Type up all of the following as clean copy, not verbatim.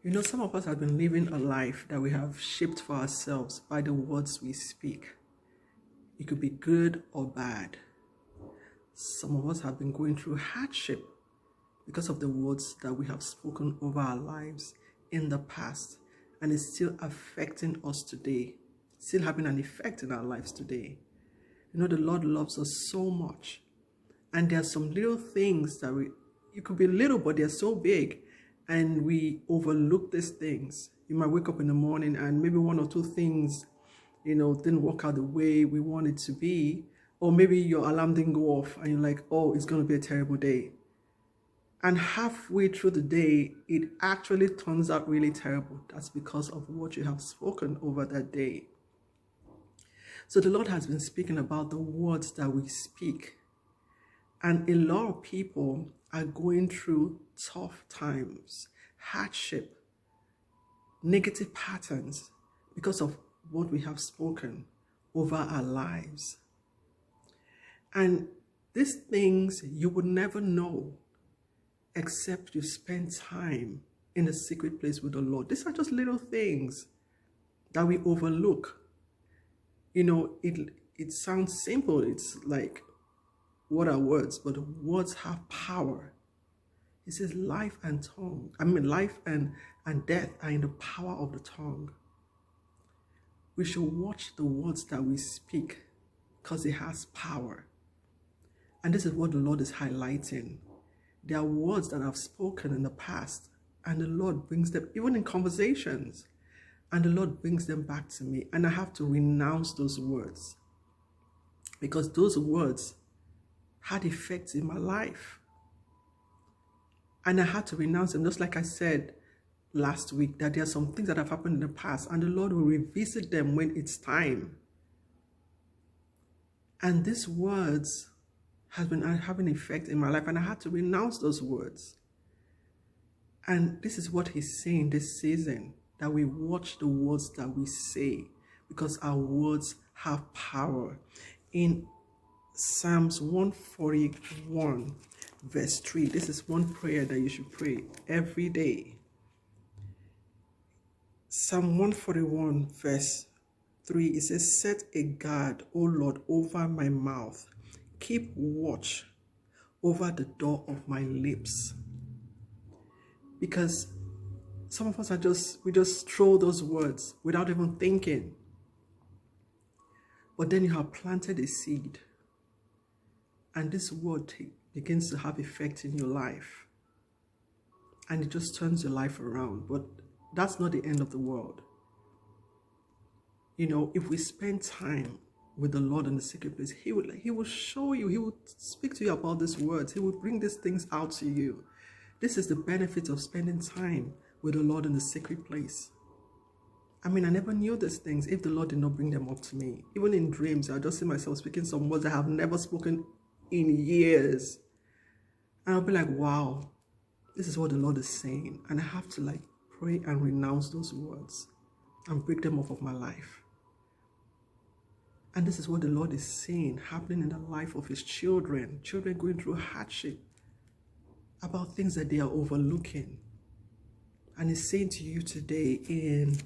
You know, some of us have been living a life that we have shaped for ourselves by the words we speak. It could be good or bad. Some of us have been going through hardship because of the words that we have spoken over our lives in the past, and it's still affecting us today, still having an effect in our lives today. You know, the Lord loves us so much, and there are some little things that it could be little, but they're so big, and we overlook these things. You might wake up in the morning and maybe one or two things, didn't work out the way we want it to be. Or maybe your alarm didn't go off and you're like, oh, it's going to be a terrible day. And halfway through the day, it actually turns out really terrible. That's because of what you have spoken over that day. So the Lord has been speaking about the words that we speak. And a lot of people are going through tough times, hardship, negative patterns because of what we have spoken over our lives. And these things you would never know except you spend time in a secret place with the Lord. These are just little things that we overlook. You know, it sounds simple. It's like, what are words? But words have power. It says life and death are in the power of the tongue. We should watch the words that we speak because it has power. And this is what the Lord is highlighting. There are words that I've spoken in the past, and the Lord brings them, even in conversations, and the Lord brings them back to me. And I have to renounce those words because those words had effects in my life. And I had to renounce them, just like I said last week, that there are some things that have happened in the past, and the Lord will revisit them when it's time. And these words has been having effect in my life, and I had to renounce those words. And this is what he's saying this season, that we watch the words that we say, because our words have power. In Psalms 141 verse 3, this is one prayer that you should pray every day. Psalm 141 verse 3, it says, set a guard, O Lord, over my mouth. Keep watch over the door of my lips. Because some of us we just throw those words without even thinking. But then you have planted a seed, and this word begins to have effect in your life, and it just turns your life around. But that's not the end of the world. You know, if we spend time with the Lord in the secret place, he will show you, he will speak to you about these words. He will bring these things out to you. This is the benefit of spending time with the Lord in the secret place. I mean, I never knew these things if the Lord did not bring them up to me. Even in dreams, I just see myself speaking some words I have never spoken in years. And I'll be like, wow, this is what the Lord is saying. And I have to pray and renounce those words and break them off of my life. And this is what the Lord is saying, happening in the life of his children going through hardship, about things that they are overlooking. And he's saying to you today in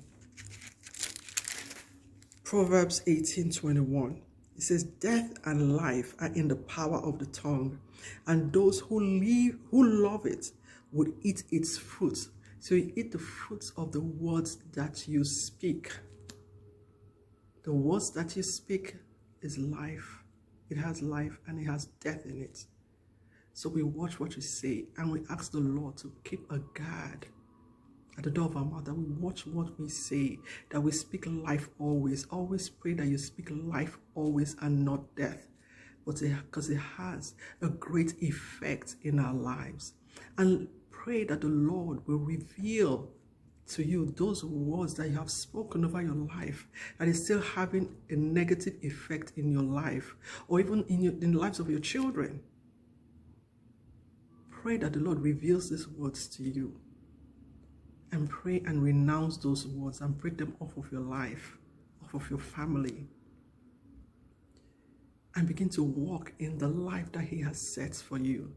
Proverbs 18:21, it says, death and life are in the power of the tongue, and those who love it would eat its fruits. So you eat the fruits of the words that you speak. The words that you speak is life. It has life and it has death in it. So we watch what you say, and we ask the Lord to keep a guard at the door of our mouth, that we watch what we say, that we speak life always. Always pray that you speak life always and not death, because it has a great effect in our lives. And pray that the Lord will reveal to you those words that you have spoken over your life that is still having a negative effect in your life, or even in the lives of your children. Pray that the Lord reveals these words to you, and pray and renounce those words and break them off of your life, off of your family, and begin to walk in the life that he has set for you.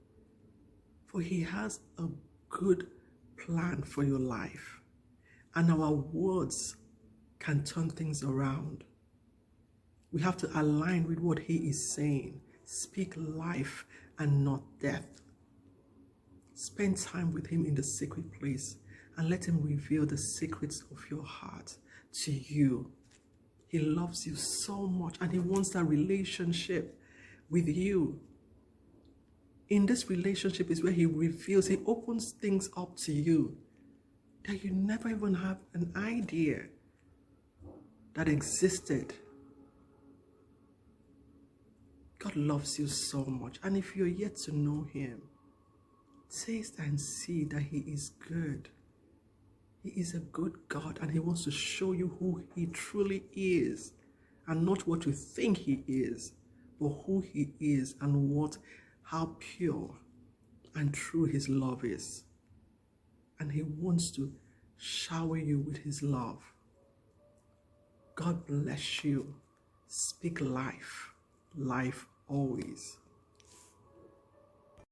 For he has a good plan for your life. And our words can turn things around. We have to align with what he is saying. Speak life and not death. Spend time with him in the secret place and let him reveal the secrets of your heart to you. He loves you so much and he wants that relationship with you. In this relationship is where he reveals, he opens things up to you that you never even have an idea that existed. God loves you so much. And if you're yet to know him, taste and see that he is good. He is a good God and he wants to show you who he truly is. And not what you think he is, but who he is and how pure and true his love is. And he wants to shower you with his love. God bless you. Speak life. Life always.